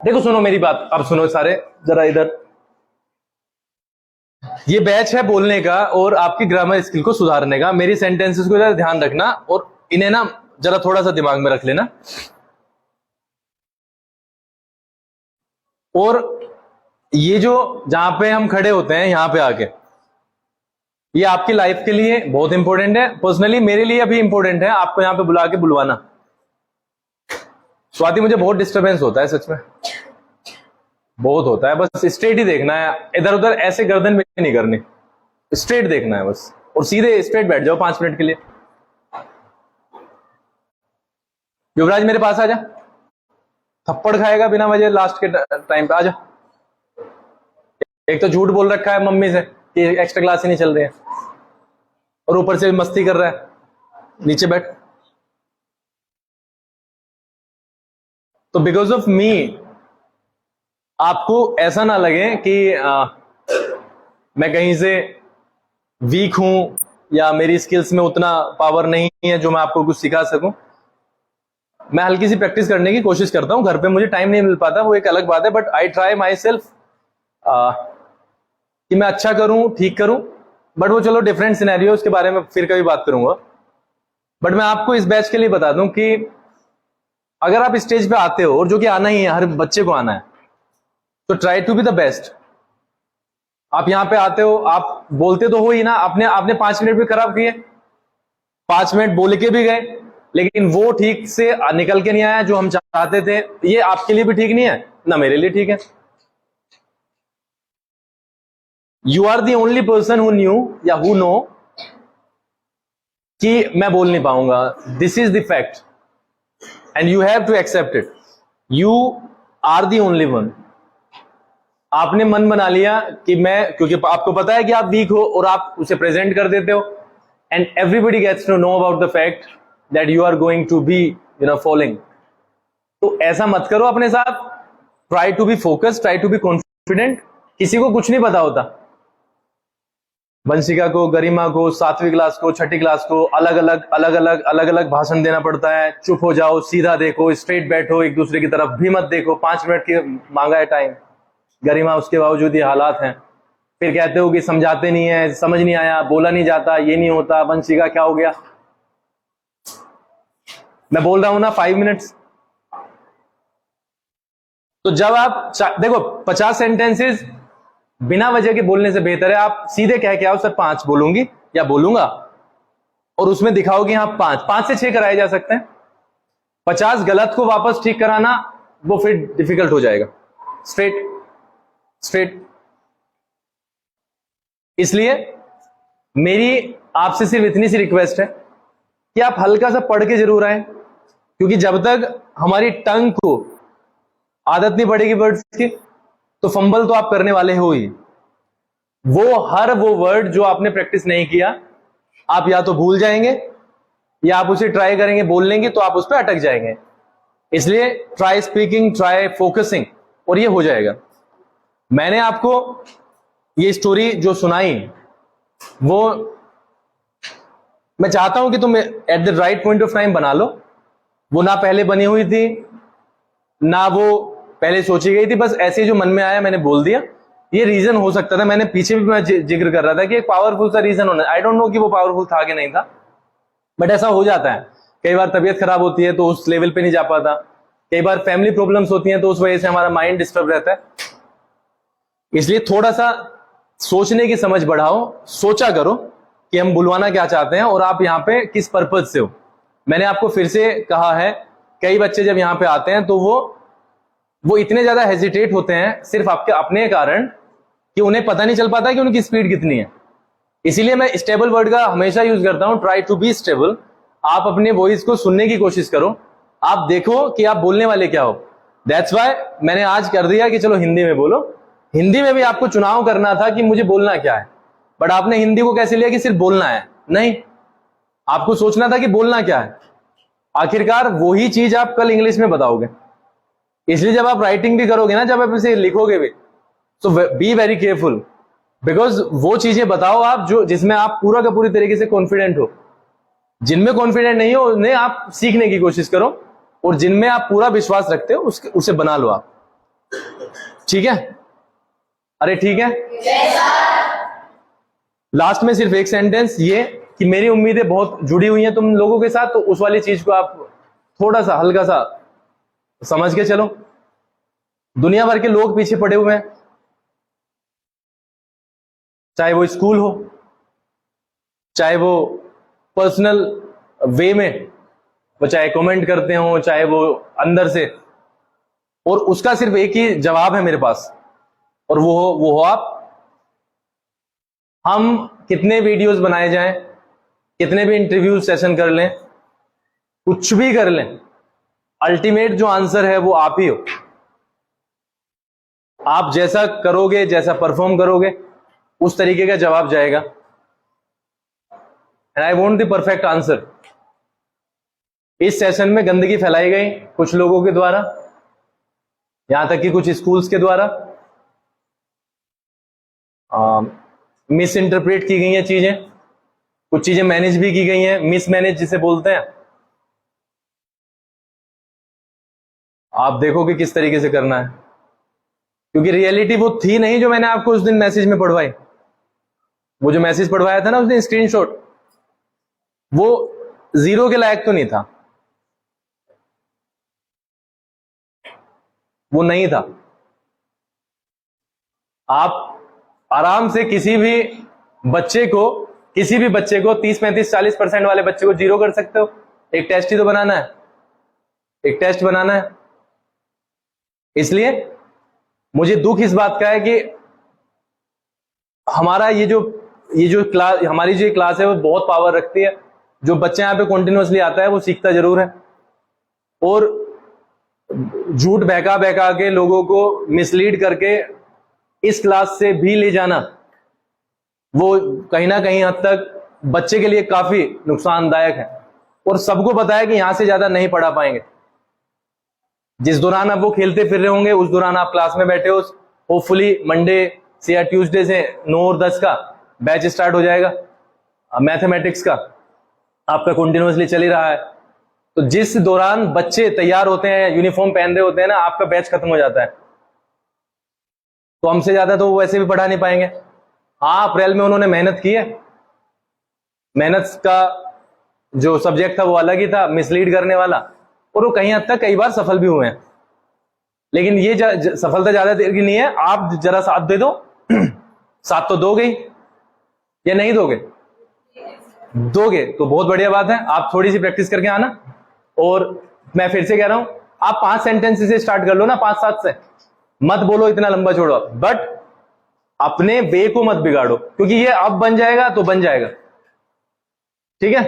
देखो सुनो मेरी बात, अब सुनो सारे जरा इधर। ये बैच है बोलने का और आपकी ग्रामर स्किल को सुधारने का। मेरी सेंटेंसेस को जरा ध्यान रखना और इन्हें ना जरा थोड़ा सा दिमाग में रख लेना। और ये जो जहां पे हम खड़े होते हैं यहां पे आके, ये आपकी लाइफ के लिए बहुत इंपॉर्टेंट है। पर्सनली मेरे लिए अभी इंपॉर्टेंट है आपको यहां पे बुला के बुलवाना। स्वाति मुझे बहुत डिस्टरबेंस होता है सच में, बहुत होता है। बस स्ट्रेट ही देखना है, इधर उधर ऐसे गर्दन में नहीं करनी, स्ट्रेट देखना है बस। और सीधे स्ट्रेट बैठ जाओ 5 मिनट के लिए। युवराज मेरे पास आ जा, थप्पड़ खाएगा बिना वजह लास्ट के टाइम पे। आ जा। एक तो झूठ बोल रखा है मम्मी से कि एक्स्ट्रा क्लास ही नहीं चल रही है, और ऊपर से मस्ती कर रहा है। नीचे बैठ। तो बिकॉज ऑफ मी आपको ऐसा ना लगे कि मैं कहीं से वीक हूं या मेरी स्किल्स में उतना पावर नहीं है जो मैं आपको कुछ सिखा सकूं। मैं हल्की सी प्रैक्टिस करने की कोशिश करता हूं, घर पे मुझे टाइम नहीं मिल पाता, वो एक अलग बात है। But I try my self कि मैं अच्छा करूं, ठीक करूं। बट वो चलो डिफरेंट सिनेरियो, उसके बारे में फिर कभी बात करूंगा। बट मैं आपको इस बैच के लिए बता दूं कि अगर आप स्टेज पे आते हो, और जो कि आना ही है, हर बच्चे को आना है, तो try to be the best. आप यहां पे आते हो, आप बोलते तो हो ही ना। आपने 5 मिनट भी खराब किए, 5 मिनट बोल के भी गए, लेकिन वो ठीक से निकल के नहीं आया जो हम चाहते थे। ये आपके लिए भी ठीक नहीं है ना मेरे लिए ठीक है। You are the only person who knew या हु नो कि मैं बोल नहीं पाऊंगा। This is the fact and you have to accept it. You are the only one. आपने मन बना लिया कि मैं, क्योंकि आपको पता है कि आप वीक हो और आप उसे प्रेजेंट कर देते हो, and everybody gets to know about the fact that you are going to be following. तो ऐसा मत करो अपने साथ। Try to be focused, try to be confident. किसी को कुछ नहीं पता होता। वंशिका को, गरिमा को, 7वीं क्लास को, 6ठी क्लास को अलग अलग भाषण देना पड़ता है। चुप हो जाओ, सीधा देखो, स्ट्रेट बैठो, एक दूसरे की तरफ भी मत देखो। 5 मिनट की मांगा है टाइम। गरिमा उसके बावजूद ये हालात हैं। फिर कहते हो कि समझाते नहीं है, समझ नहीं आया, बोला नहीं जाता, ये नहीं होता। वंशिका क्या हो गया? मैं बोल रहा हूं ना 5 मिनट्स। तो जब आप देखो 50 सेंटेंसेस बिना वजह के बोलने से बेहतर है आप सीधे कह के आओ सर 5 बोलूंगी या बोलूंगा, और उसमें दिखाओ कि हाँ 5 से 6 कराए जा सकते हैं। 50 गलत को वापस ठीक कराना वो फिर डिफिकल्ट हो जाएगा। स्ट्रेट। इसलिए मेरी आपसे सिर्फ इतनी सी रिक्वेस्ट है कि आप हल्का सा पढ़ के जरूर आए, क्योंकि जब तक हमारी टंग को आदत नहीं पड़ेगी वर्ड्स की, तो फंबल तो आप करने वाले हो ही। वो वर्ड जो आपने प्रैक्टिस नहीं किया, आप या तो भूल जाएंगे या आप उसे ट्राई करेंगे, बोल लेंगे तो आप उस पर अटक जाएंगे। इसलिए ट्राई स्पीकिंग, ट्राई फोकसिंग, और ये हो जाएगा। मैंने आपको ये स्टोरी जो सुनाई, वो मैं चाहता हूं कि तुम at the right point of time बना लो। वो ना पहले बनी हुई थी, ना वो पहले सोची गई थी, बस ऐसे जो मन में आया मैंने बोल दिया। ये रीजन हो सकता था, मैंने पीछे भी मैं जिक्र कर रहा था कि एक पावरफुल सा रीजन होना। आई डोंट नो कि वो पावरफुल था कि नहीं था, बट ऐसा हो जाता है। कई बार तबीयत खराब होती है तो उस लेवल पे नहीं जा पाता। कई बार फैमिली प्रॉब्लम्स होती हैं तो उस वजह से हमारा माइंड डिस्टर्ब रहता है। इसलिए थोड़ा सा सोचने की समझ बढ़ाओ, सोचा करो कि हम बुलवाना क्या चाहते हैं और आप यहाँ पे किस पर्पज से हो। मैंने आपको फिर से कहा है, कई बच्चे जब यहाँ पे आते हैं तो वो इतने ज्यादा हेजिटेट होते हैं सिर्फ आपके अपने कारण कि उन्हें पता नहीं चल पाता कि उनकी स्पीड कितनी है। इसीलिए मैं स्टेबल वर्ड का हमेशा यूज करता हूं, ट्राई टू बी स्टेबल। आप अपने वॉइस को सुनने की कोशिश करो, आप देखो कि आप बोलने वाले क्या हो। दैट्स वाई मैंने आज कर दिया कि चलो हिंदी में बोलो। हिंदी में भी आपको चुनाव करना था कि मुझे बोलना क्या है, बट आपने हिंदी को कैसे लिया कि सिर्फ बोलना है। नहीं, आपको सोचना था कि बोलना क्या है। आखिरकार वही चीज आप कल इंग्लिश में बताओगे। इसलिए जब आप राइटिंग भी करोगे ना, जब आप इसे लिखोगे भी, तो बी वेरी केयरफुल, बिकॉज वो चीजें बताओ आप जो जिसमें आप पूरा का पूरी तरीके से कॉन्फिडेंट हो। जिनमें कॉन्फिडेंट नहीं हो उन्हें आप सीखने की कोशिश करो, और जिनमें आप पूरा विश्वास रखते हो उसे बना लो आप। ठीक है? अरे ठीक है। लास्ट में सिर्फ एक सेंटेंस ये कि मेरी उम्मीदें बहुत जुड़ी हुई हैं तुम लोगों के साथ, तो उस वाली चीज को आप थोड़ा सा हल्का सा समझ के चलो। दुनिया भर के लोग पीछे पड़े हुए हैं, चाहे वो स्कूल हो, चाहे वो पर्सनल वे में वो चाहे कमेंट करते हो, चाहे वो अंदर से, और उसका सिर्फ एक ही जवाब है मेरे पास, और वो हो आप। हम कितने वीडियोस बनाए जाएं, कितने भी इंटरव्यू सेशन कर लें, कुछ भी कर लें, अल्टीमेट जो आंसर है वो आप ही हो। आप जैसा करोगे, जैसा परफॉर्म करोगे, उस तरीके का जवाब जाएगा। And I want the perfect answer. इस सेशन में गंदगी फैलाई गई कुछ लोगों के द्वारा, यहां तक कि कुछ स्कूल्स के द्वारा मिस इंटरप्रेट की गई हैं चीजें, कुछ चीजें मैनेज भी की गई हैं, मिस मैनेज जिसे बोलते हैं। आप देखोगे किस तरीके से करना है, क्योंकि रियलिटी वो थी नहीं जो मैंने आपको उस दिन मैसेज में पढ़वाई। वो जो मैसेज पढ़वाया था ना उस दिन स्क्रीनशॉट, वो 0 के लायक तो नहीं था, वो नहीं था। आप आराम से किसी भी बच्चे को 30-35-40% वाले बच्चे को 0 कर सकते हो। एक टेस्ट ही तो बनाना है, एक टेस्ट बनाना है। इसलिए मुझे दुख इस बात का है कि हमारा ये जो क्लास, हमारी जो क्लास है वो बहुत पावर रखती है। जो बच्चा यहां पे कंटिन्यूअसली आता है वो सीखता जरूर है, और झूठ बहका बहका के लोगों को मिसलीड करके इस क्लास से भी ले जाना, वो कहीं ना कहीं हद तक बच्चे के लिए काफी नुकसानदायक है। और सबको पता है कि यहां से ज्यादा नहीं पढ़ा पाएंगे। जिस दौरान आप वो खेलते फिर रहे होंगे, उस दौरान आप क्लास में बैठे हो। होपफुली मंडे से या ट्यूसडे से 9 और 10 का बैच स्टार्ट हो जाएगा मैथमेटिक्स का, आपका कंटिन्यूअसली चल ही रहा है। तो जिस दौरान बच्चे तैयार होते हैं, यूनिफॉर्म पहन रहे होते हैं ना, आपका बैच खत्म हो जाता है। तो हमसे ज्यादा तो वो वैसे भी पढ़ा नहीं पाएंगे। हाँ, अप्रैल में उन्होंने मेहनत की है, मेहनत का जो सब्जेक्ट था वो अलग ही था, मिसलीड करने वाला, और वो कहीं हद तक कई बार सफल भी हुए हैं। लेकिन ये सफलता ज्यादा देर की नहीं है। आप जरा साथ दे दो साथ तो दोगे ही, या नहीं दोगे? दोगे तो बहुत बढ़िया बात है। आप थोड़ी सी प्रैक्टिस करके आना। और मैं फिर से कह रहा हूं, आप 5 सेंटेंस से स्टार्ट कर लो ना, 5-7 से मत बोलो इतना लंबा छोड़ो, बट अपने वे को मत बिगाड़ो, क्योंकि ये अब बन जाएगा तो बन जाएगा। ठीक है?